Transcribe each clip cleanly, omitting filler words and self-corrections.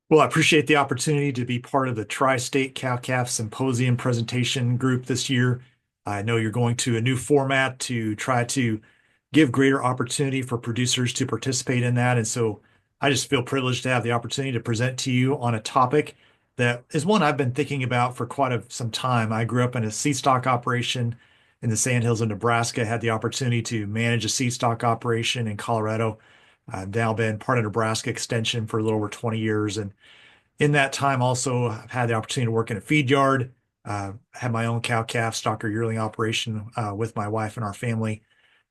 Well, I appreciate the opportunity to be part of the Tri-State Cow-Calf Symposium presentation group this year. I know you're going to a new format to try to give greater opportunity for producers to participate in that. And so I just feel privileged to have the opportunity to present to you on a topic that is one I've been thinking about for some time. I grew up in a seed stock operation in the Sandhills of Nebraska, had the opportunity to manage a seed stock operation in Colorado. I've now been part of Nebraska Extension for a little over 20 years. And in that time, also, I've had the opportunity to work in a feed yard, had my own cow-calf stocker yearling operation with my wife and our family.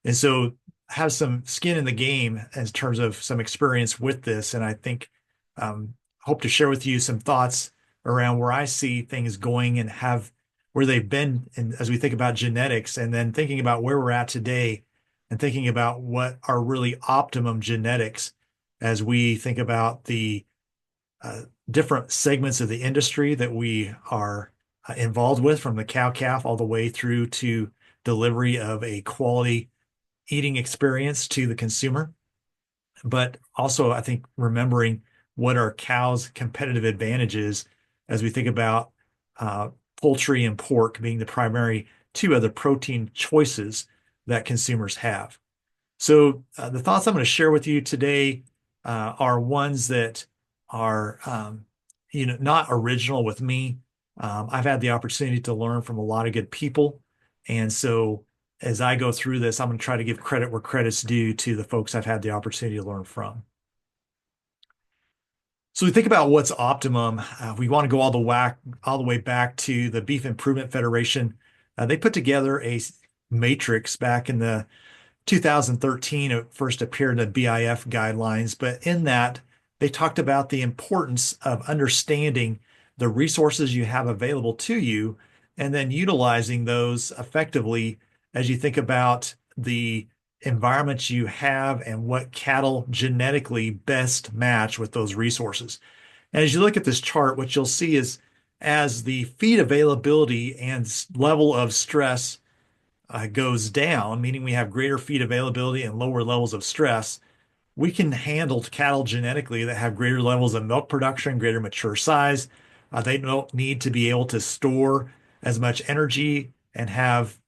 And so have some skin in the game in terms of some experience with this. And I think hope to share with you some thoughts around where I see things going and have where they've been. And as we think about genetics and then thinking about where we're at today and thinking about what are really optimum genetics as we think about the uh, different segments of the industry that we are involved with, from the cow calf all the way through to delivery of a quality eating experience to the consumer. But also, I think remembering what are cows' competitive advantages as we think about uh, poultry and pork being the primary two other protein choices that consumers have. So the thoughts I'm going to share with you today are ones that are, not original with me. I've had the opportunity to learn from a lot of good people, and so as I go through this, I'm going to try to give credit where credit's due to the folks I've had the opportunity to learn from. So we think about what's optimum. We want to go all the way back to the Beef Improvement Federation. They put together a matrix back in the 2013, it first appeared in the BIF guidelines, but in that, they talked about the importance of understanding the resources you have available to you and then utilizing those effectively as you think about the environments you have and what cattle genetically best match with those resources. And as you look at this chart, what you'll see is as the feed availability and level of stress goes down, meaning we have greater feed availability and lower levels of stress, we can handle cattle genetically that have greater levels of milk production, greater mature size. They don't need to be able to store as much energy and have,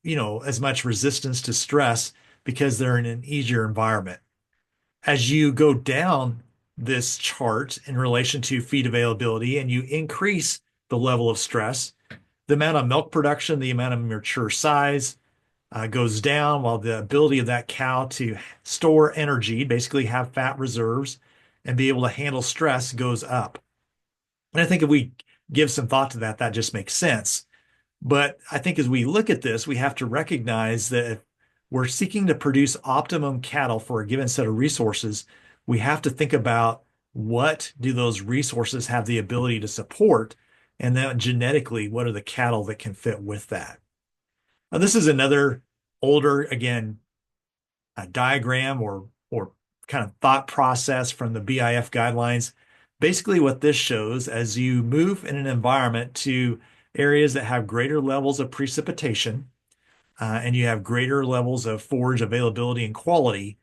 as much resistance to stress because they're in an easier environment. As you go down this chart in relation to feed availability and you increase the level of stress, the amount of milk production, the amount of mature size, goes down while the ability of that cow to store energy, basically have fat reserves, and be able to handle stress goes up. And I think if we give some thought to that, that just makes sense. But I think as we look at this, we have to recognize that if we're seeking to produce optimum cattle for a given set of resources, we have to think about what do those resources have the ability to support, and then genetically, what are the cattle that can fit with that? Now, this is another older, again, a diagram or kind of thought process from the BIF guidelines. Basically, what this shows as you move in an environment to areas that have greater levels of precipitation and you have greater levels of forage availability and quality,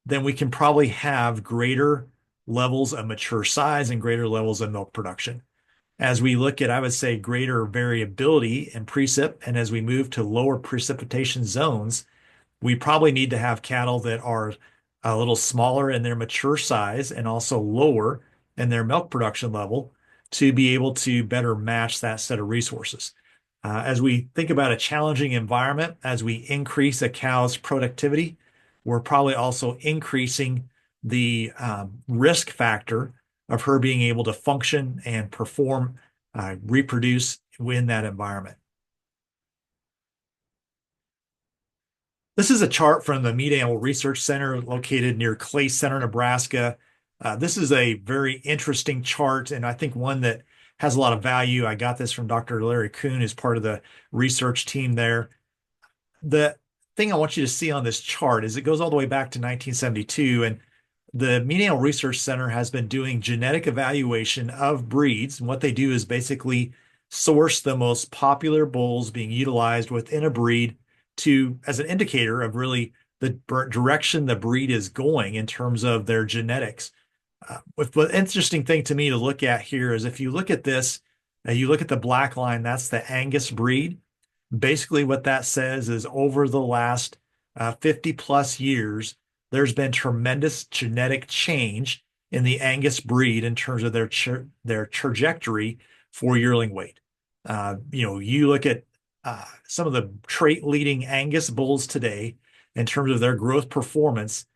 then we can probably have greater levels of mature size and greater levels of milk production. As we look at, I would say, greater variability in precip, and as we move to lower precipitation zones, we probably need to have cattle that are a little smaller in their mature size and also lower in their milk production level to be able to better match that set of resources. As we think about a challenging environment, as we increase a cow's productivity, we're probably also increasing the risk factor of her being able to function and perform, reproduce in that environment. This is a chart from the Meat Animal Research Center located near Clay Center, Nebraska. This is a very interesting chart, and I think one that has a lot of value. I got this from Dr. Larry Kuhn, who's part of the research team there. The thing I want you to see on this chart is it goes all the way back to 1972, and the Meat Animal Research Center has been doing genetic evaluation of breeds. And what they do is basically source the most popular bulls being utilized within a breed to as an indicator of really the direction the breed is going in terms of their genetics. With the interesting thing to me to look at here is if you look at this, you look at the black line, that's the Angus breed. Basically, what that says is over the last 50 plus years, there's been tremendous genetic change in the Angus breed in terms of their trajectory for yearling weight. You look at some of the trait leading Angus bulls today in terms of their growth performance.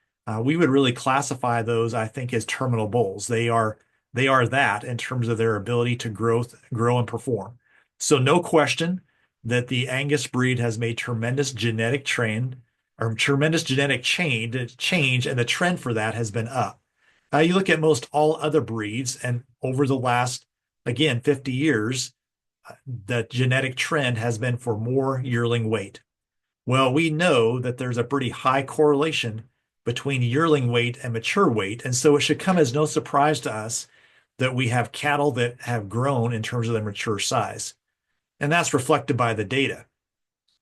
We would really classify those, I think, as terminal bulls. They are that in terms of their ability to grow and perform. So no question that the Angus breed has made tremendous genetic trend or tremendous genetic change, and the trend for that has been up. You look at most all other breeds, and over the last, again, 50 years, the genetic trend has been for more yearling weight. Well, we know that there's a pretty high correlation between yearling weight and mature weight, and so it should come as no surprise to us that we have cattle that have grown in terms of their mature size. And that's reflected by the data.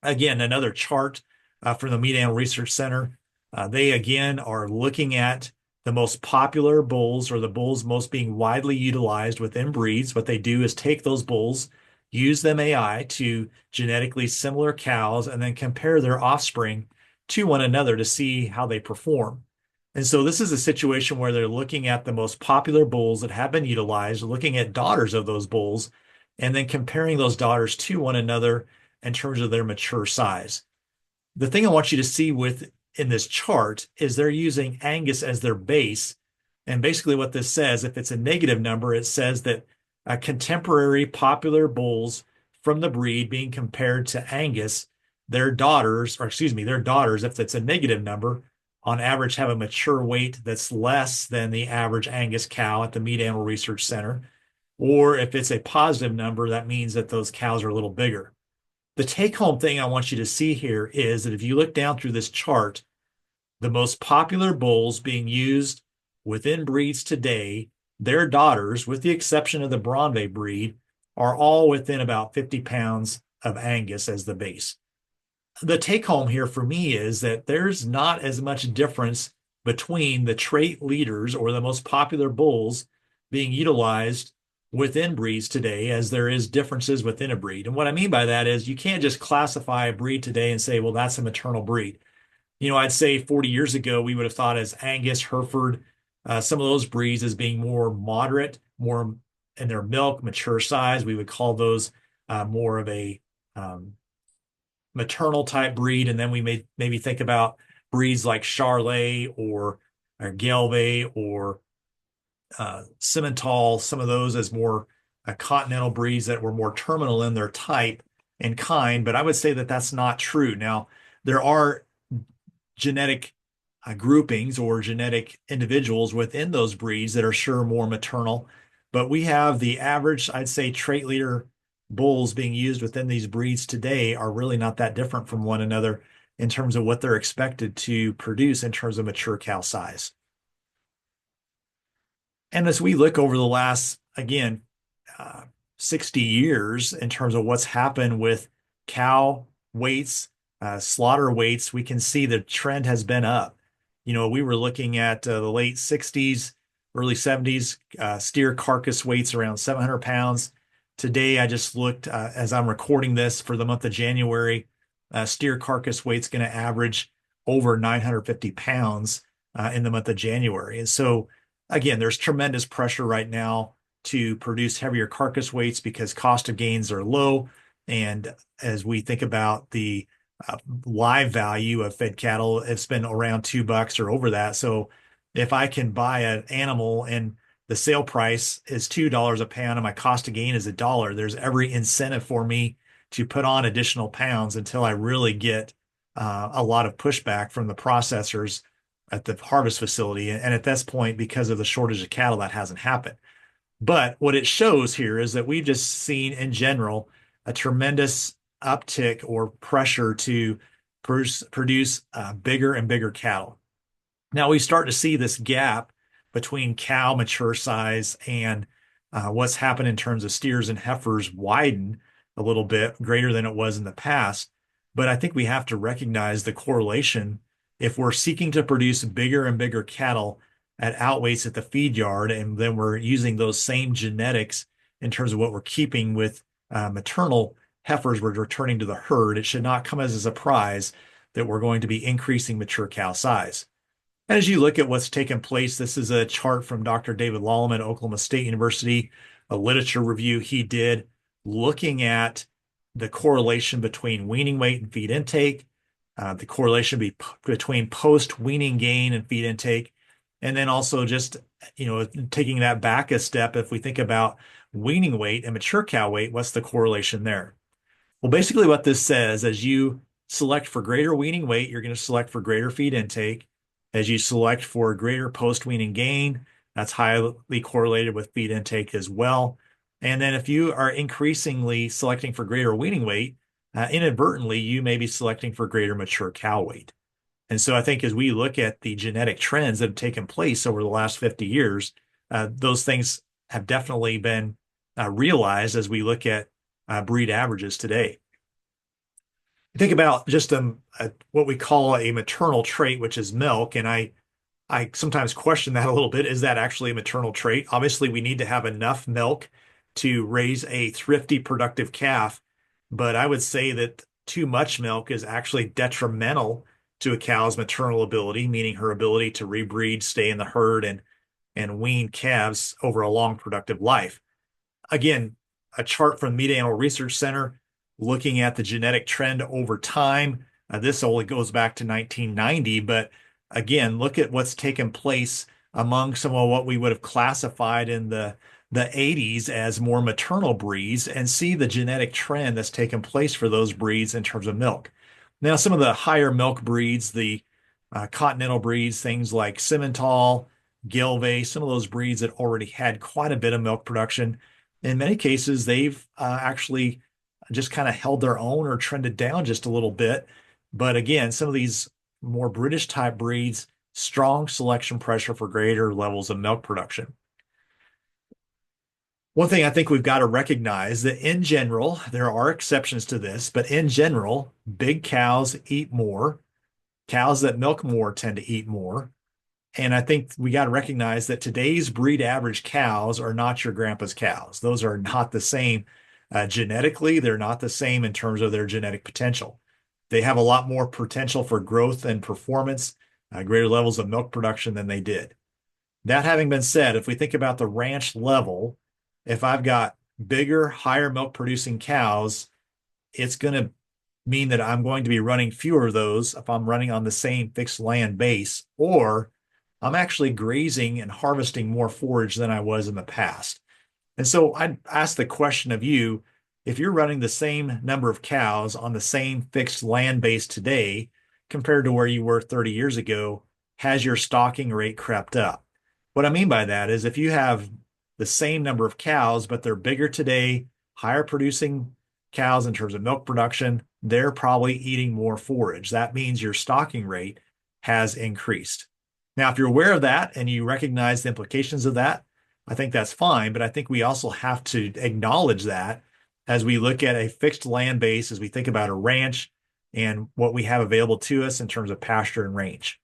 Again, another chart from the Meat Animal Research Center. They again are looking at the most popular bulls or the bulls most being widely utilized within breeds. What they do is take those bulls, use them AI to genetically similar cows, and then compare their offspring to one another to see how they perform. And so this is a situation where they're looking at the most popular bulls that have been utilized, looking at daughters of those bulls, and then comparing those daughters to one another in terms of their mature size. The thing I want you to see with in this chart is they're using Angus as their base. And basically what this says, if it's a negative number, it says that contemporary popular bulls from the breed being compared to Angus, their daughters, if it's a negative number, on average have a mature weight that's less than the average Angus cow at the Meat Animal Research Center. Or if it's a positive number, that means that those cows are a little bigger. The take-home thing I want you to see here is that if you look down through this chart, the most popular bulls being used within breeds today, their daughters, with the exception of the Bronve breed, are all within about 50 pounds of Angus as the base. The take-home here for me is that there's not as much difference between the trait leaders or the most popular bulls being utilized within breeds today as there is differences within a breed. And what I mean by that is you can't just classify a breed today and say, well, that's a maternal breed. I'd say 40 years ago, we would have thought as Angus, Hereford, some of those breeds as being more moderate, more in their milk, mature size. We would call those more of a maternal type breed. And then we may maybe think about breeds like Charolais or Gelbvieh or Simmental, some of those as more continental breeds that were more terminal in their type and kind. But I would say that that's not true. Now, there are genetic groupings or genetic individuals within those breeds that are sure more maternal. But we have the average, I'd say, trait leader bulls being used within these breeds today are really not that different from one another in terms of what they're expected to produce in terms of mature cow size. And as we look over the last, again, 60 years in terms of what's happened with cow weights, slaughter weights, we can see the trend has been up. We were looking at the late 60s, early 70s, steer carcass weights around 700 pounds. Today, I just looked as I'm recording this for the month of January, steer carcass weight's going to average over 950 pounds in the month of January. And so, again, there's tremendous pressure right now to produce heavier carcass weights because cost of gains are low. And as we think about the live value of fed cattle, it's been around $2 or over that. So if I can buy an animal and the sale price is $2 a pound and my cost of gain is $1, there's every incentive for me to put on additional pounds until I really get a lot of pushback from the processors at the harvest facility. And at this point, because of the shortage of cattle, that hasn't happened. But what it shows here is that we've just seen in general a tremendous uptick or pressure to produce bigger and bigger cattle. Now we start to see this gap between cow mature size and what's happened in terms of steers and heifers widen a little bit greater than it was in the past. But I think we have to recognize the correlation. If we're seeking to produce bigger and bigger cattle, at outweights at the feed yard, and then we're using those same genetics in terms of what we're keeping with maternal heifers we're returning to the herd, it should not come as a surprise that we're going to be increasing mature cow size. And as you look at what's taken place, this is a chart from Dr. David Lallum at Oklahoma State University, a literature review he did looking at the correlation between weaning weight and feed intake, the correlation between post-weaning gain and feed intake, and then also just, taking that back a step, if we think about weaning weight and mature cow weight, what's the correlation there? Well, basically what this says, as you select for greater weaning weight, you're going to select for greater feed intake. As you select for greater post-weaning gain, that's highly correlated with feed intake as well. And then if you are increasingly selecting for greater weaning weight, inadvertently, you may be selecting for greater mature cow weight. And so I think as we look at the genetic trends that have taken place over the last 50 years, those things have definitely been realized as we look at breed averages today. Think about just what we call a maternal trait, which is milk. And I sometimes question that a little bit. Is that actually a maternal trait? Obviously, we need to have enough milk to raise a thrifty, productive calf. But I would say that too much milk is actually detrimental to a cow's maternal ability, meaning her ability to rebreed, stay in the herd, and wean calves over a long, productive life. Again, a chart from the Meat Animal Research Center looking at the genetic trend over time. This only goes back to 1990, but again, look at what's taken place among some of what we would have classified in the 80s as more maternal breeds and see the genetic trend that's taken place for those breeds in terms of milk. Now, some of the higher milk breeds, the continental breeds, things like Simmental, Gelbvieh, some of those breeds that already had quite a bit of milk production. In many cases, they've actually just kind of held their own or trended down just a little bit. But again, some of these more British type breeds, strong selection pressure for greater levels of milk production. One thing I think we've got to recognize that in general, there are exceptions to this, but in general, big cows eat more. Cows that milk more tend to eat more. And I think we got to recognize that today's breed average cows are not your grandpa's cows. Those are not the same genetically. They're not the same in terms of their genetic potential. They have a lot more potential for growth and performance, greater levels of milk production than they did. That having been said, if we think about the ranch level, if I've got bigger, higher milk producing cows, it's going to mean that I'm going to be running fewer of those if I'm running on the same fixed land base, or I'm actually grazing and harvesting more forage than I was in the past. And so I'd ask the question of you, if you're running the same number of cows on the same fixed land base today compared to where you were 30 years ago, has your stocking rate crept up? What I mean by that is if you have the same number of cows, but they're bigger today, higher producing cows in terms of milk production, they're probably eating more forage. That means your stocking rate has increased. Now, if you're aware of that and you recognize the implications of that, I think that's fine. But I think we also have to acknowledge that as we look at a fixed land base, as we think about a ranch and what we have available to us in terms of pasture and range.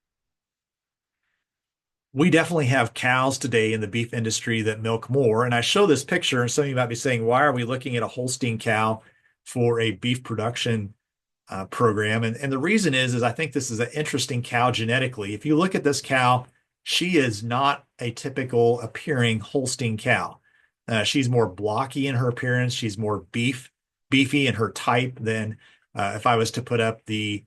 We definitely have cows today in the beef industry that milk more. And I show this picture, and some of you might be saying, why are we looking at a Holstein cow for a beef production program? And the reason is I think this is an interesting cow genetically. If you look at this cow, she is not a typical appearing Holstein cow. She's more blocky in her appearance. She's more beefy in her type than if I was to put up the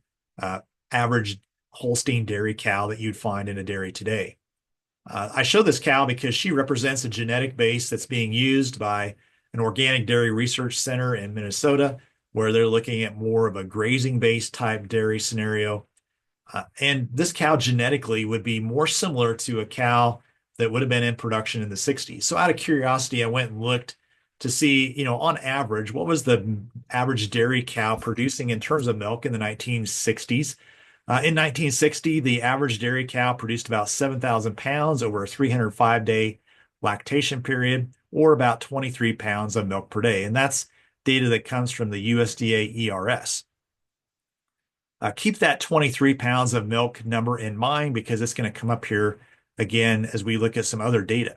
average Holstein dairy cow that you'd find in a dairy today. I show this cow because she represents a genetic base that's being used by an organic dairy research center in Minnesota, where they're looking at more of a grazing-based type dairy scenario. And this cow genetically would be more similar to a cow that would have been in production in the 60s. So out of curiosity, I went and looked to see, on average, what was the average dairy cow producing in terms of milk in the 1960s. In 1960, the average dairy cow produced about 7,000 pounds over a 305-day lactation period, or about 23 pounds of milk per day. And that's data that comes from the USDA ERS. Keep that 23 pounds of milk number in mind because it's going to come up here again, as we look at some other data.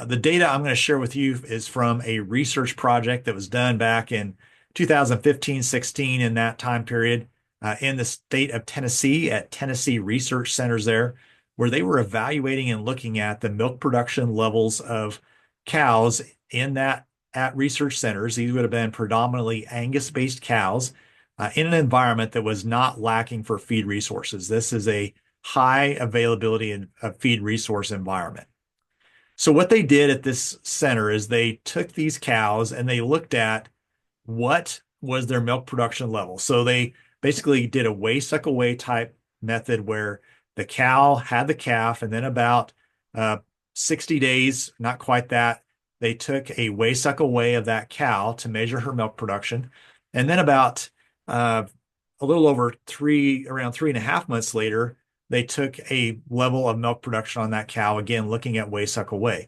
The data I'm going to share with you is from a research project that was done back in 2015-16 in that time period in the state of Tennessee at Tennessee Research Centers there, where they were evaluating and looking at the milk production levels of cows in that at research centers. These would have been predominantly Angus-based cows in an environment that was not lacking for feed resources. This is a high availability of feed resource environment. So what they did at this center is they took these cows and they looked at what was their milk production level. So they basically did a weigh, suck away type method where the cow had the calf, and then about 60 days, not quite that, they took a weigh, suck away of that cow to measure her milk production. And then about uh, a little over around 3.5 months later, they took a level of milk production on that cow, again, looking at weigh, suck away.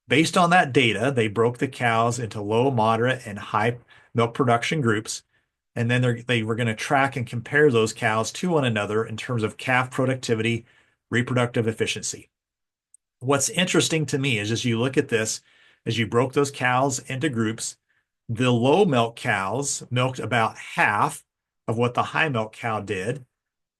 Based on that data, they broke the cows into low, moderate, and high milk production groups. And then they were going to track and compare those cows to one another in terms of calf productivity, reproductive efficiency. What's interesting to me is as you look at this, as you broke those cows into groups, the low milk cows milked about half of what the high milk cow did.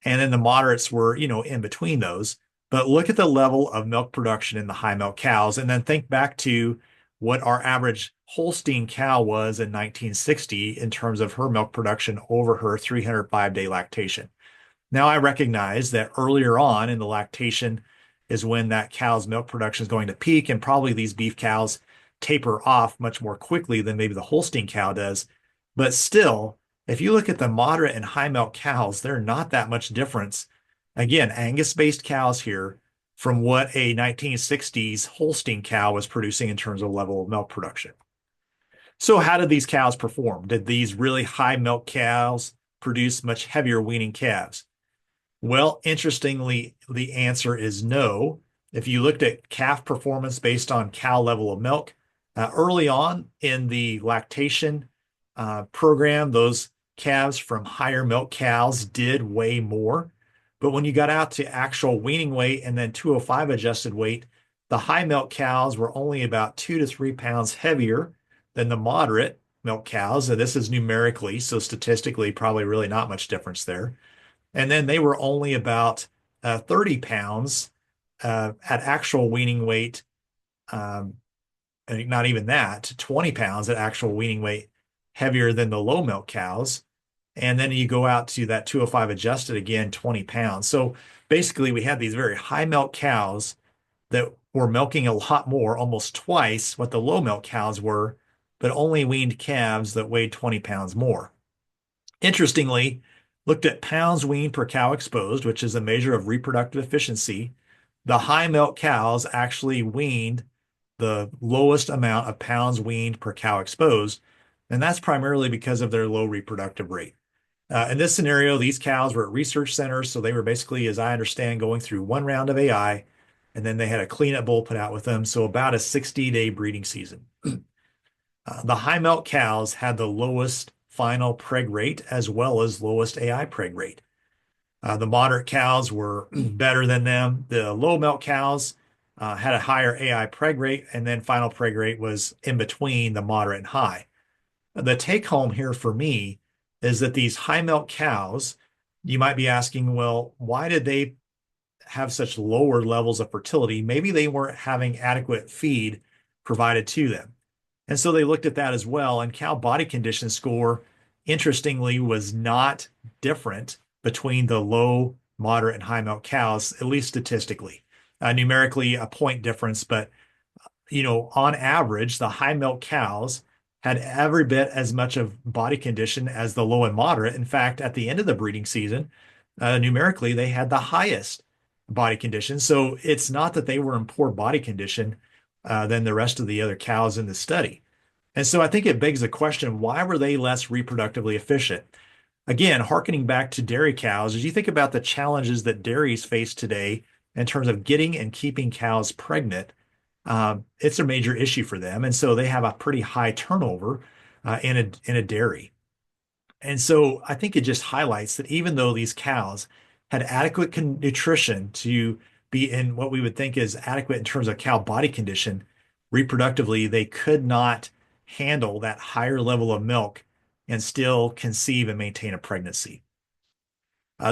And then the moderates were, in between those. But look at the level of milk production in the high milk cows, and then think back to what our average Holstein cow was in 1960 in terms of her milk production over her 305-day lactation. Now, I recognize that earlier on in the lactation is when that cow's milk production is going to peak, and probably these beef cows taper off much more quickly than maybe the Holstein cow does. But still, if you look at the moderate and high milk cows, they're not that much difference. Again, Angus-based cows here from what a 1960s Holstein cow was producing in terms of level of milk production. So how did these cows perform? Did these really high milk cows produce much heavier weaning calves? Well, interestingly, the answer is no. If you looked at calf performance based on cow level of milk, early on in the lactation program, those calves from higher milk cows did weigh more. But when you got out to actual weaning weight and then 205 adjusted weight, the high milk cows were only about 2 to 3 pounds heavier than the moderate milk cows. And this is numerically, so statistically, probably really not much difference there. And then they were only about 30 pounds at actual weaning weight, not even that, 20 pounds at actual weaning weight heavier than the low milk cows. And then you go out to that 205 adjusted again, 20 pounds. So basically, we had these very high milk cows that were milking a lot more, almost twice what the low milk cows were, but only weaned calves that weighed 20 pounds more. Interestingly, looked at pounds weaned per cow exposed, which is a measure of reproductive efficiency. The high milk cows actually weaned the lowest amount of pounds weaned per cow exposed, and that's primarily because of their low reproductive rate. In this scenario, these cows were at research centers, so they were basically, as I understand, going through one round of AI, and then they had a cleanup bull put out with them, so about a 60-day breeding season. The high milk cows had the lowest final preg rate as well as lowest AI preg rate. The moderate cows were better than them. The low milk cows had a higher AI preg rate, and then final preg rate was in between the moderate and high. The take home here for me is that these high milk cows, you might be asking, well, why did they have such lower levels of fertility? Maybe they weren't having adequate feed provided to them. And so they looked at that as well. And cow body condition score, interestingly, was not different between the low, moderate, and high milk cows, at least statistically. Numerically, a point difference, but on average, the high milk cows had every bit as much of body condition as the low and moderate. In fact, at the end of the breeding season, numerically, they had the highest body condition. So it's not that they were in poor body condition than the rest of the other cows in the study. And so I think it begs the question, why were they less reproductively efficient? Again, hearkening back to dairy cows, as you think about the challenges that dairies face today in terms of getting and keeping cows pregnant, it's a major issue for them. And so they have a pretty high turnover in a dairy. And so I think it just highlights that even though these cows had adequate nutrition to be in what we would think is adequate in terms of cow body condition, reproductively, they could not handle that higher level of milk and still conceive and maintain a pregnancy.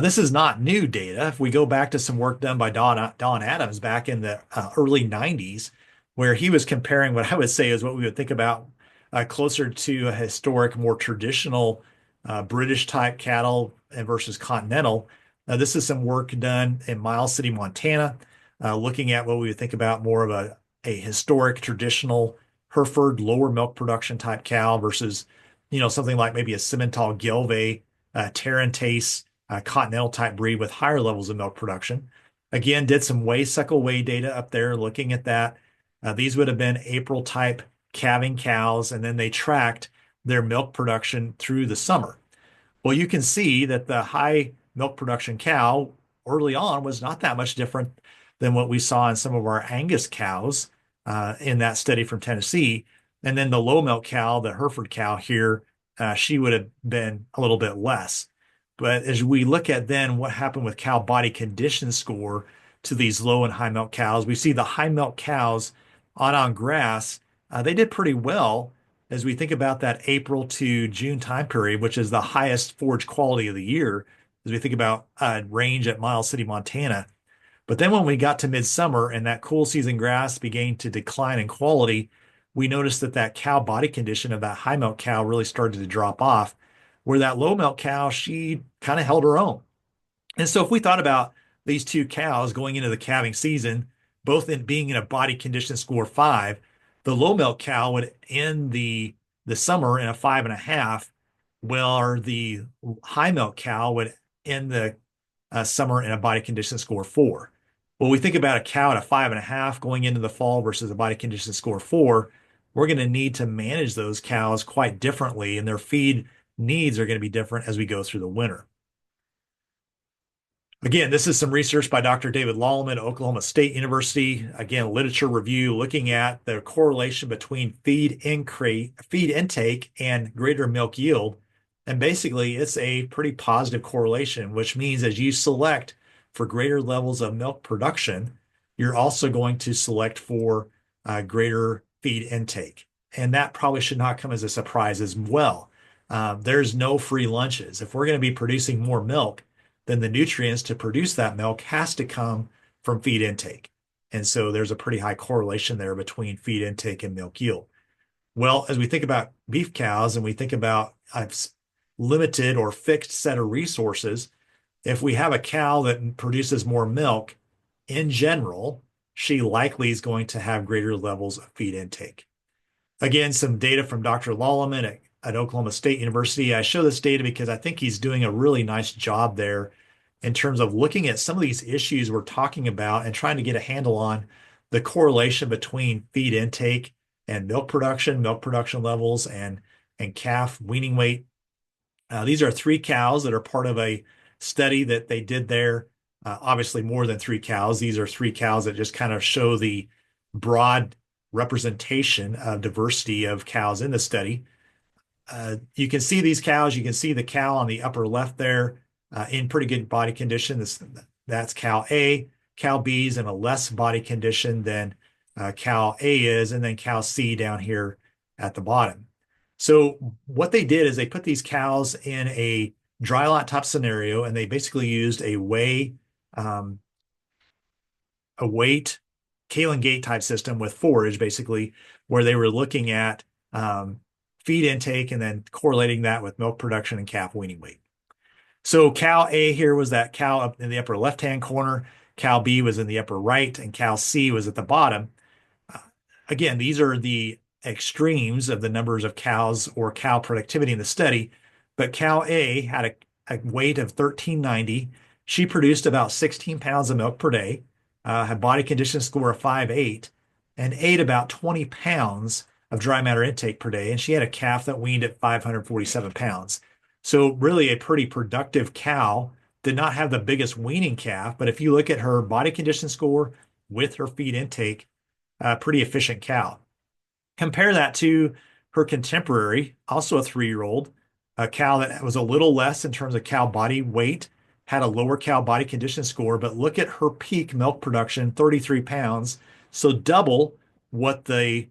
This is not new data. If we go back to some work done by Don Adams back in the early 90s, where he was comparing what I would say is what we would think about closer to a historic, more traditional British type cattle versus continental. This is some work done in Miles City, Montana, looking at what we would think about more of a historic, traditional Hereford lower milk production type cow versus, something like maybe a Simmental Gelbvieh, Tarentace, continental type breed with higher levels of milk production. Again, did some suckle weigh data up there looking at that. These would have been April type calving cows, and then they tracked their milk production through the summer. Well, you can see that the high milk production cow early on was not that much different than what we saw in some of our Angus cows in that study from Tennessee. And then the low milk cow, the Hereford cow here, she would have been a little bit less. But as we look at then what happened with cow body condition score to these low and high milk cows, we see the high milk cows on grass, they did pretty well as we think about that April to June time period, which is the highest forage quality of the year, as we think about range at Miles City, Montana. But then when we got to midsummer and that cool season grass began to decline in quality, we noticed that that cow body condition of that high milk cow really started to drop off, where that low milk cow, she kind of held her own. And so if we thought about these two cows going into the calving season, both in being in a body condition score 5, the low milk cow would end the summer in a 5.5, while the high milk cow would end the summer in a body condition score 4. Well, we think about a cow at a 5.5 going into the fall versus a body condition score 4, we're going to need to manage those cows quite differently, and their feed needs are going to be different as we go through the winter. Again, this is some research by Dr. David Lallman at Oklahoma State University. Again, literature review looking at the correlation between feed intake and greater milk yield. And basically, it's a pretty positive correlation, which means as you select for greater levels of milk production, you're also going to select for greater feed intake. And that probably should not come as a surprise as well. There's no free lunches. If we're going to be producing more milk, then the nutrients to produce that milk has to come from feed intake. And so there's a pretty high correlation there between feed intake and milk yield. Well, as we think about beef cows and we think about a limited or fixed set of resources, if we have a cow that produces more milk, in general, she likely is going to have greater levels of feed intake. Again, some data from Dr. Lallman at Oklahoma State University. I show this data because I think he's doing a really nice job there in terms of looking at some of these issues we're talking about and trying to get a handle on the correlation between feed intake and milk production levels, and calf weaning weight. These are 3 cows that are part of a study that they did there. Obviously, more than 3 cows. These are 3 cows that just kind of show the broad representation of diversity of cows in the study. You can see these cows. You can see the cow on the upper left there in pretty good body condition. That's cow A. Cow B is in a less body condition than cow A is, and then cow C down here at the bottom. So what they did is they put these cows in a dry lot top scenario, and they basically used a weight Kalen gate type system with forage, basically, where they were looking at feed intake and then correlating that with milk production and calf weaning weight. So cow A here was that cow up in the upper left-hand corner, cow B was in the upper right, and cow C was at the bottom. Again, these are the extremes of the numbers of cows or cow productivity in the study, but cow A had a weight of 1390. She produced about 16 pounds of milk per day, had body condition score of 5.8, and ate about 20 pounds of dry matter intake per day, and she had a calf that weaned at 547 pounds. So really a pretty productive cow. Did not have the biggest weaning calf, but if you look at her body condition score with her feed intake, pretty efficient cow. Compare that to her contemporary, also a 3-year-old, a cow that was a little less in terms of cow body weight, had a lower cow body condition score, but look at her peak milk production, 33 pounds. So double what the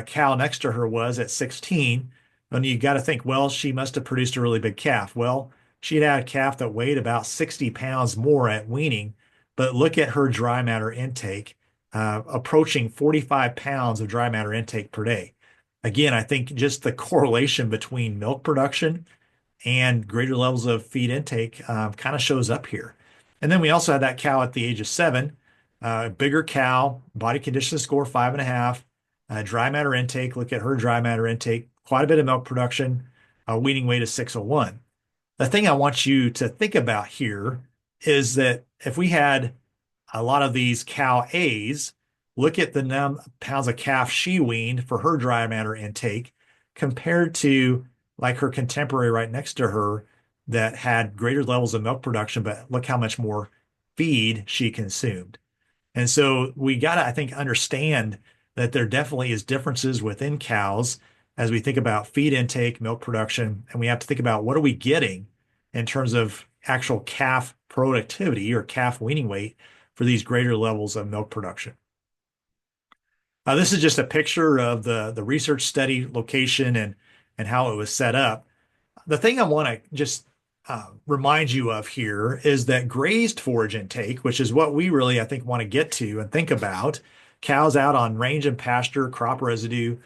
cow next to her was at 16. And you got to think, well, she must have produced a really big calf. Well, she had a calf that weighed about 60 pounds more at weaning, but look at her dry matter intake, approaching 45 pounds of dry matter intake per day. Again, I think just the correlation between milk production and greater levels of feed intake kind of shows up here. And then we also had that cow at the age of 7, bigger cow, body condition score 5.5, dry matter intake. Look at her dry matter intake, quite a bit of milk production, weaning weight of 601. The thing I want you to think about here is that if we had a lot of these cow A's, look at the pounds of calf she weaned for her dry matter intake compared to like her contemporary right next to her that had greater levels of milk production, but look how much more feed she consumed. And so we got to, I think, understand that there definitely is differences within cows as we think about feed intake, milk production, and we have to think about what are we getting in terms of actual calf productivity or calf weaning weight for these greater levels of milk production. This is just a picture of the research study location and how it was set up. The thing I want to just remind you of here is that grazed forage intake, which is what we really, I think, want to get to and think about, cows out on range and pasture, crop residue,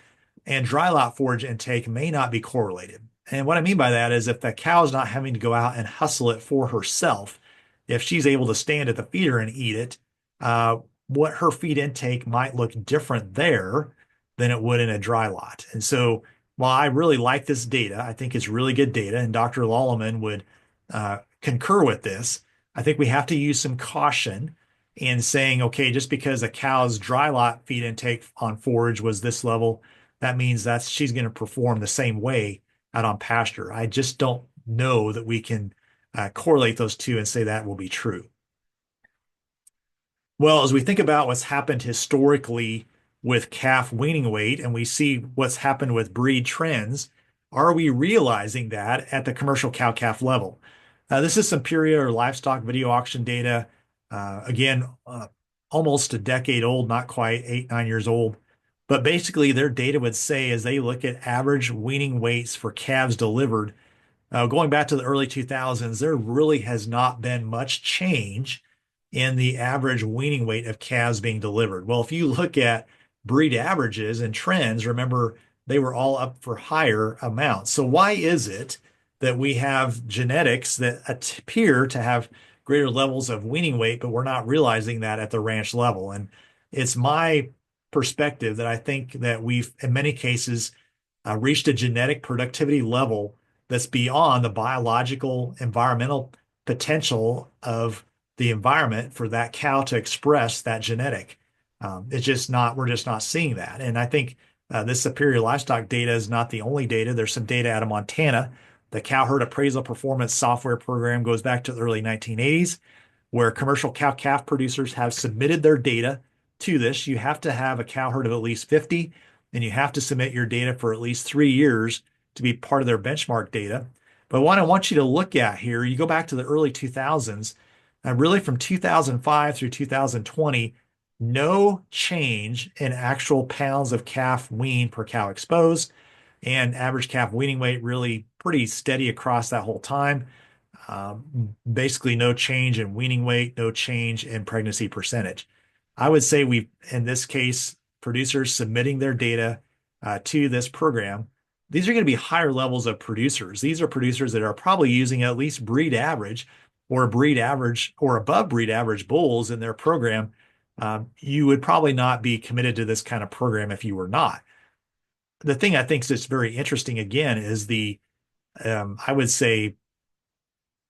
and dry lot forage intake may not be correlated. And what I mean by that is if the cow is not having to go out and hustle it for herself, if she's able to stand at the feeder and eat it, uh, what her feed intake might look different there than it would in a dry lot. And so while I really like this data, I think it's really good data, and Dr. Lallemand would concur with this. I think we have to use some caution in saying, okay, just because a cow's dry lot feed intake on forage was this level, that means that she's going to perform the same way out on pasture. I just don't know that we can correlate those two and say that will be true. Well, as we think about what's happened historically with calf weaning weight and we see what's happened with breed trends, are we realizing that at the commercial cow-calf level? This is Superior Livestock Video Auction data. Again, almost a decade old, not quite 8, 9 years old. But basically, their data would say as they look at average weaning weights for calves delivered, going back to the early 2000s, there really has not been much change in the average weaning weight of calves being delivered. Well, if you look at breed averages and trends, remember they were all up for higher amounts. So why is it that we have genetics that appear to have greater levels of weaning weight, but we're not realizing that at the ranch level? And it's my perspective that I think that we've, in many cases, reached a genetic productivity level that's beyond the biological environmental potential of the environment for that cow to express that genetic. It's just not, we're just not seeing that. And I think this superior livestock data is not the only data. There's some data out of Montana. The cow herd appraisal performance software program goes back to the early 1980s, where commercial cow-calf producers have submitted their data to this. You have to have a cow herd of at least 50, and you have to submit your data for at least 3 years to be part of their benchmark data. But what I want you to look at here, you go back to the early 2000s, really from 2005 through 2020, no change in actual pounds of calf wean per cow exposed, and average calf weaning weight really pretty steady across that whole time. Basically no change in weaning weight, no change in pregnancy percentage. I would say we, in this case, producers submitting their data to this program, these are going to be higher levels of producers. These are producers that are probably using at least breed average or breed average or above breed average bulls in their program. You would probably not be committed to this kind of program if you were not. The thing I think is very interesting again is the, I would say,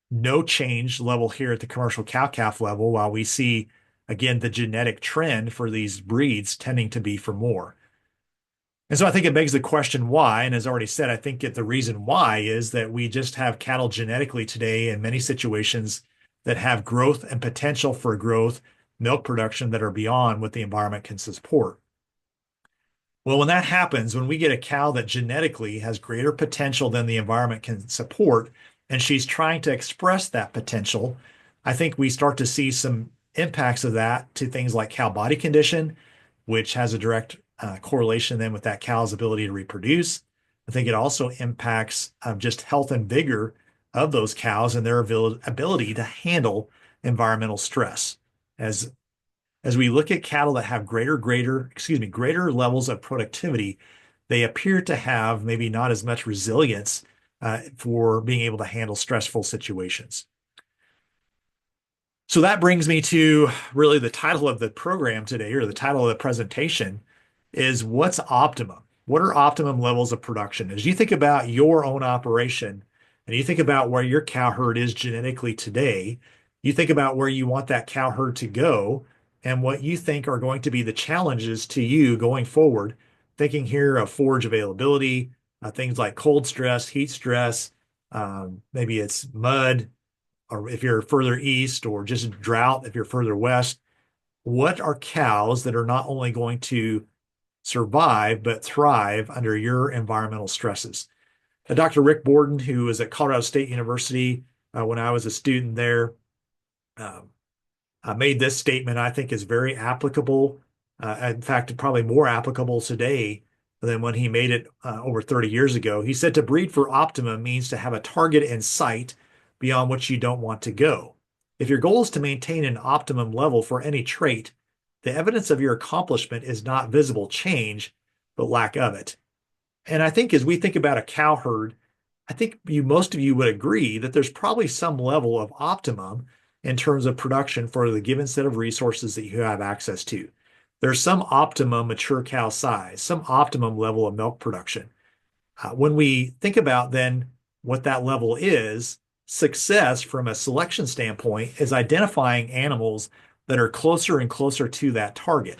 no change level here at the commercial cow-calf level, while we see, again, the genetic trend for these breeds tending to be for more. And so I think it begs the question why, and as already said, I think the reason why is that we just have cattle genetically today in many situations that have growth and potential for growth, milk production that are beyond what the environment can support. Well, when that happens, when we get a cow that genetically has greater potential than the environment can support, and she's trying to express that potential, I think we start to see some impacts of that to things like cow body condition, which has a direct correlation then with that cow's ability to reproduce. I think it also impacts just health and vigor of those cows and their ability to handle environmental stress. As as we look at cattle that have greater levels of productivity, they appear to have maybe not as much resilience for being able to handle stressful situations. So that brings me to really the title of the program today, or the title of the presentation, is what's optimum? What are optimum levels of production? As you think about your own operation and you think about where your cow herd is genetically today, you think about where you want that cow herd to go and what you think are going to be the challenges to you going forward. Thinking here of forage availability, things like cold stress, heat stress, maybe it's mud, or if you're further east, or just drought if you're further west. What are cows that are not only going to survive but thrive under your environmental stresses? Dr. Rick Borden, who was at Colorado State University when I was a student there, um, made this statement I think is very applicable. In fact, probably more applicable today than when he made it over 30 years ago. He said to breed for optimum means to have a target in sight beyond which you don't want to go. If your goal is to maintain an optimum level for any trait, the evidence of your accomplishment is not visible change, but lack of it. And I think as we think about a cow herd, I think most of you would agree that there's probably some level of optimum in terms of production for the given set of resources that you have access to. There's some optimum mature cow size, some optimum level of milk production. When we think about then what that level is, success from a selection standpoint is identifying animals that are closer and closer to that target.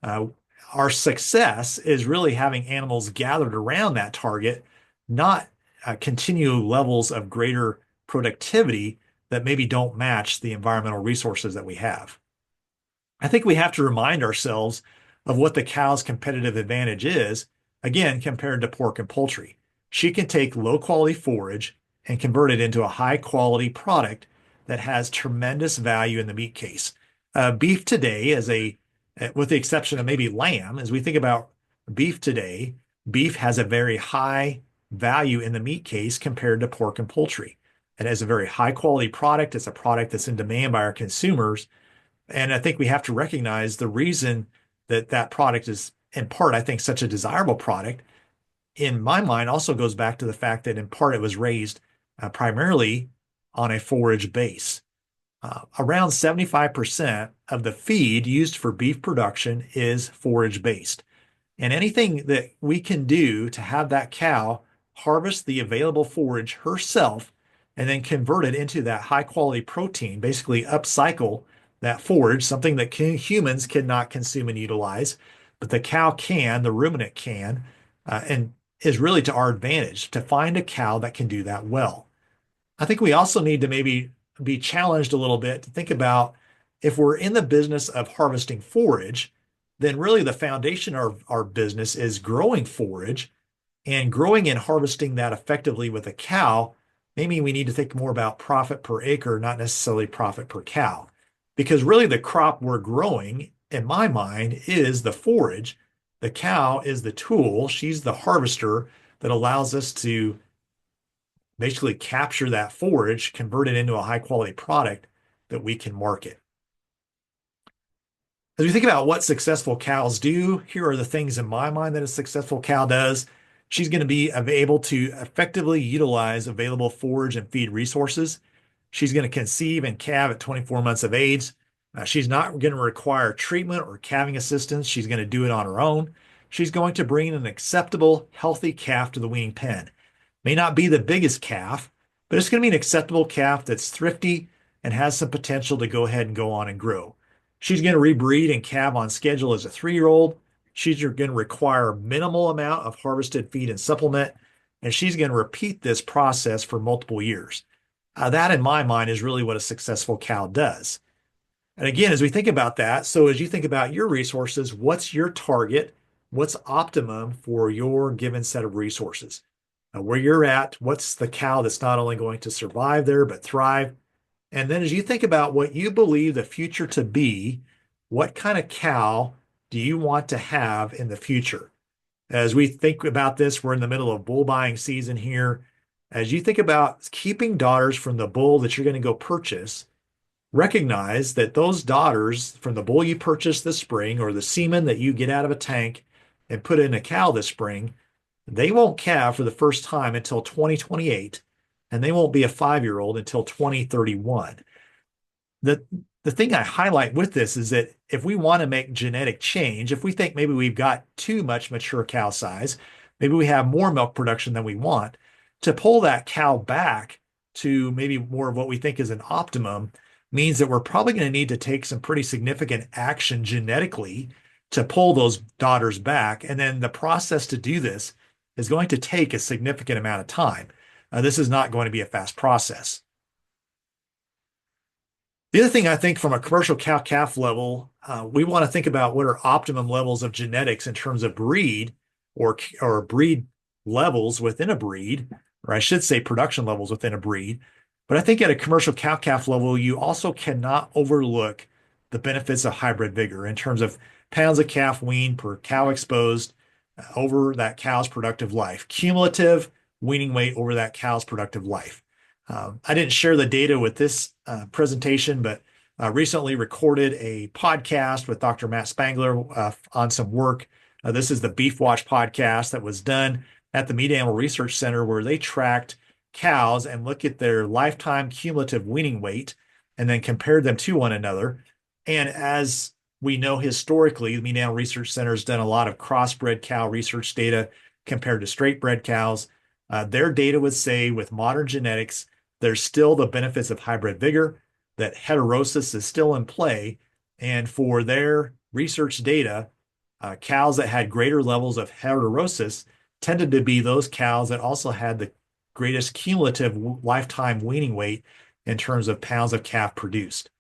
Uh, our success is really having animals gathered around that target, not continue levels of greater productivity that maybe don't match the environmental resources that we have. I think we have to remind ourselves of what the cow's competitive advantage is, again, compared to pork and poultry. She can take low quality forage and convert it into a high quality product that has tremendous value in the meat case. Beef today with the exception of maybe lamb, as we think about beef today, beef has a very high value in the meat case compared to pork and poultry. It has a very high quality product. It's a product that's in demand by our consumers. And I think we have to recognize the reason that that product is, in part, I think, such a desirable product, in my mind, also goes back to the fact that, in part, it was raised primarily on a forage base. Around 75% of the feed used for beef production is forage based. And anything that we can do to have that cow harvest the available forage herself and then convert it into that high quality protein, basically upcycle that forage, something that humans cannot consume and utilize, but the cow can, the ruminant can, and is really to our advantage to find a cow that can do that well. I think we also need to maybe be challenged a little bit to think about if we're in the business of harvesting forage, then really the foundation of our business is growing forage, and growing and harvesting that effectively with a cow. Maybe we need to think more about profit per acre, not necessarily profit per cow, because really the crop we're growing, in my mind, is the forage. The cow is the tool. She's the harvester that allows us to basically capture that forage, convert it into a high quality product that we can market. As we think about what successful cows do, here are the things in my mind that a successful cow does. She's going to be able to effectively utilize available forage and feed resources. She's going to conceive and calve at 24 months of age. She's not going to require treatment or calving assistance. She's going to do it on her own. She's going to bring an acceptable, healthy calf to the weaning pen. May not be the biggest calf, but it's going to be an acceptable calf that's thrifty and has some potential to go ahead and go on and grow. She's going to rebreed and calve on schedule as a 3-year-old. She's going to require minimal amount of harvested feed and supplement, and she's going to repeat this process for multiple years. That, in my mind, is really what a successful cow does. And again, as we think about that, so as you think about your resources, what's your target? What's optimum for your given set of resources? where you're at, what's the cow that's not only going to survive there, but thrive. And then as you think about what you believe the future to be, what kind of cow do you want to have in the future? As we think about this, we're in the middle of bull buying season here. As you think about keeping daughters from the bull that you're going to go purchase, recognize that those daughters from the bull you purchased this spring or the semen that you get out of a tank and put in a cow this spring, they won't calve for the first time until 2028, and they won't be a 5-year-old until 2031. The the thing I highlight with this is that if we want to make genetic change, if we think maybe we've got too much mature cow size, maybe we have more milk production than we want, to pull that cow back to maybe more of what we think is an optimum means that we're probably going to need to take some pretty significant action genetically to pull those daughters back. And then the process to do this is going to take a significant amount of time. This is not going to be a fast process. The other thing I think from a commercial cow-calf level, we want to think about what are optimum levels of genetics in terms of breed or breed levels within a breed, or I should say production levels within a breed. But I think at a commercial cow-calf level, you also cannot overlook the benefits of hybrid vigor in terms of pounds of calf weaned per cow exposed over that cow's productive life, cumulative weaning weight over that cow's productive life. I didn't share the data with this presentation, but recently recorded a podcast with Dr. Matt Spangler on some work. This is the Beef Watch podcast that was done at the Meat Animal Research Center, where they tracked cows and looked at their lifetime cumulative weaning weight and then compared them to one another. And as we know historically, the Meat Animal Research Center has done a lot of crossbred cow research data compared to straight bred cows. Their data would say with modern genetics, there's still the benefits of hybrid vigor, that heterosis is still in play. And for their research data, cows that had greater levels of heterosis tended to be those cows that also had the greatest cumulative lifetime weaning weight in terms of pounds of calf produced.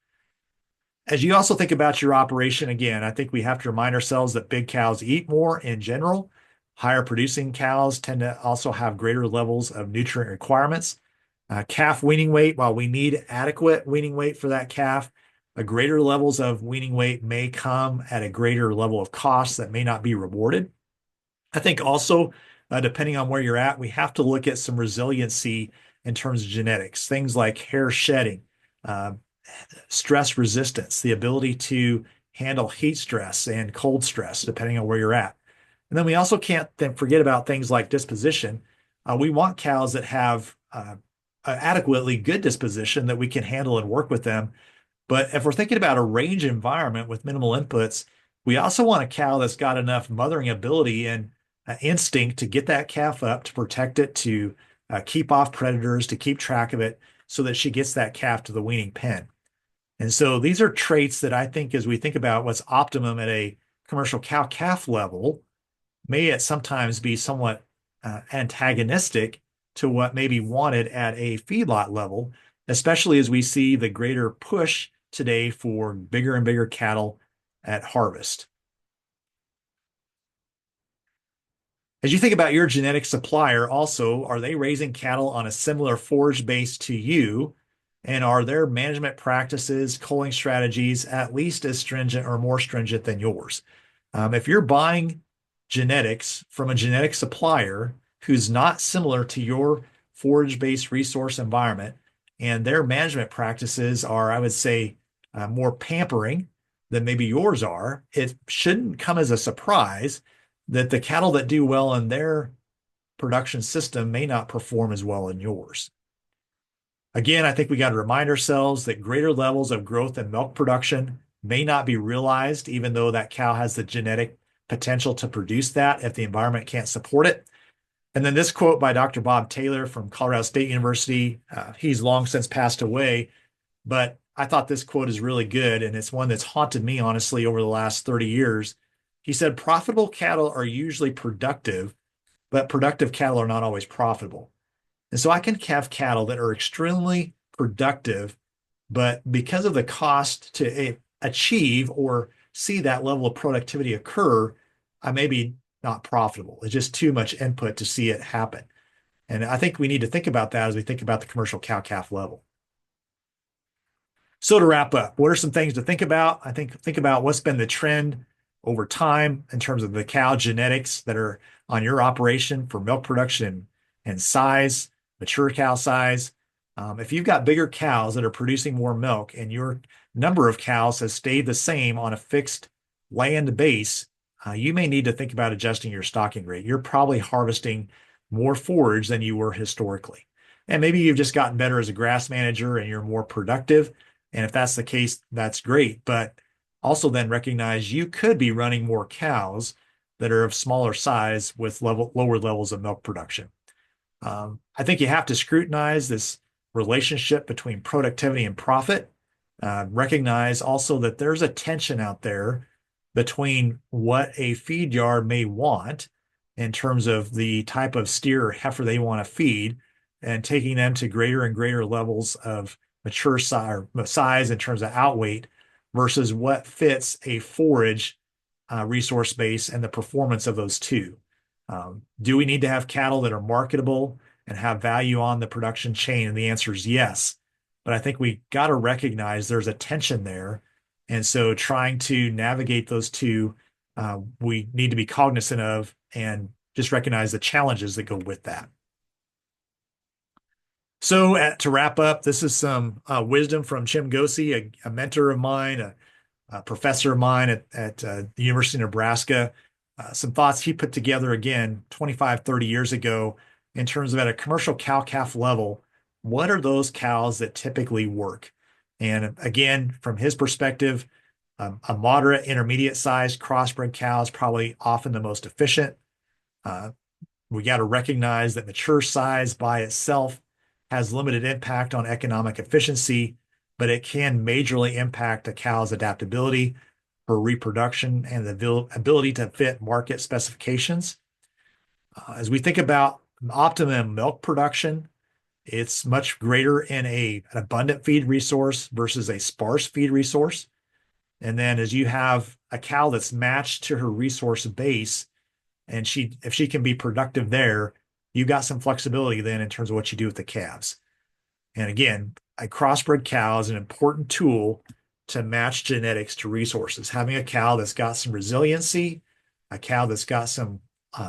As you also think about your operation, again, I think we have to remind ourselves that big cows eat more in general. Higher producing cows tend to also have greater levels of nutrient requirements. Calf weaning weight, while we need adequate weaning weight for that calf, greater levels of weaning weight may come at a greater level of cost that may not be rewarded. I think also, depending on where you're at, we have to look at some resiliency in terms of genetics, things like hair shedding, stress resistance, the ability to handle heat stress and cold stress, depending on where you're at. And then we also can't forget about things like disposition. We want cows that have adequately good disposition that we can handle and work with them. But if we're thinking about a range environment with minimal inputs, we also want a cow that's got enough mothering ability and instinct to get that calf up, to protect it, to keep off predators, to keep track of it so that she gets that calf to the weaning pen. And so these are traits that I think, as we think about what's optimum at a commercial cow-calf level, may at sometimes be somewhat antagonistic to what may be wanted at a feedlot level, especially as we see the greater push today for bigger and bigger cattle at harvest. As you think about your genetic supplier, also, are they raising cattle on a similar forage base to you? And are their management practices, culling strategies at least as stringent or more stringent than yours? If you're buying genetics from a genetic supplier who's not similar to your forage-based resource environment, and their management practices are, I would say, more pampering than maybe yours are, it shouldn't come as a surprise that the cattle that do well in their production system may not perform as well in yours. Again, I think we got to remind ourselves that greater levels of growth and milk production may not be realized, even though that cow has the genetic potential to produce that if the environment can't support it. And then this quote by Dr. Bob Taylor from Colorado State University, he's long since passed away, but I thought this quote is really good, and it's one that's haunted me, honestly, over the last 30 years. He said, profitable cattle are usually productive, but productive cattle are not always profitable. And so I can have cattle that are extremely productive, but because of the cost to achieve or see that level of productivity occur, I may be not profitable. It's just too much input to see it happen. And I think we need to think about that as we think about the commercial cow-calf level. So to wrap up, what are some things to think about? I think about what's been the trend over time in terms of the cow genetics that are on your operation for milk production and size, mature cow size. If you've got bigger cows that are producing more milk and your number of cows has stayed the same on a fixed land base, you may need to think about adjusting your stocking rate. You're probably harvesting more forage than you were historically. And maybe you've just gotten better as a grass manager and you're more productive. And if that's the case, that's great. But also then recognize you could be running more cows that are of smaller size with lower levels of milk production. I think you have to scrutinize this relationship between productivity and profit. Recognize also that there's a tension out there between what a feed yard may want in terms of the type of steer or heifer they want to feed and taking them to greater and greater levels of mature size in terms of outweight versus what fits a forage resource base and the performance of those two. Do we need to have cattle that are marketable and have value on the production chain? And the answer is yes. But I think we got to recognize there's a tension there. And so trying to navigate those two, we need to be cognizant of and just recognize the challenges that go with that. So to wrap up, this is some wisdom from Jim Gosi, a mentor of mine, a professor of mine at the University of Nebraska. Some thoughts he put together again 25, 30 years ago in terms of at a commercial cow-calf level, what are those cows that typically work? And again, from his perspective, a moderate, intermediate sized crossbred cow is probably often the most efficient. We got to recognize that mature size by itself has limited impact on economic efficiency, but it can majorly impact a cow's adaptability for reproduction and the ability to fit market specifications. As we think about optimum milk production, it's much greater in an abundant feed resource versus a sparse feed resource. And then as you have a cow that's matched to her resource base, and if she can be productive there, you've got some flexibility then in terms of what you do with the calves. And again, a crossbred cow is an important tool to match genetics to resources. Having a cow that's got some resiliency, a cow that's got some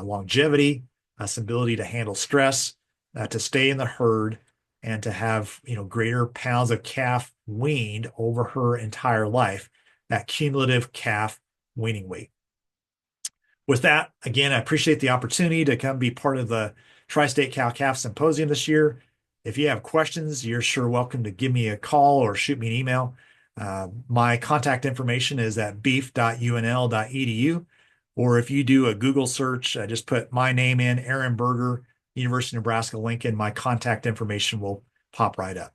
longevity, some ability to handle stress, to stay in the herd, and to have greater pounds of calf weaned over her entire life, that cumulative calf weaning weight. With that, again, I appreciate the opportunity to come be part of the Tri-State Cow-Calf Symposium this year. If you have questions, you're sure welcome to give me a call or shoot me an email. My contact information is at beef.unl.edu, or if you do a Google search, just put my name in, Aaron Berger, University of Nebraska, Lincoln, my contact information will pop right up.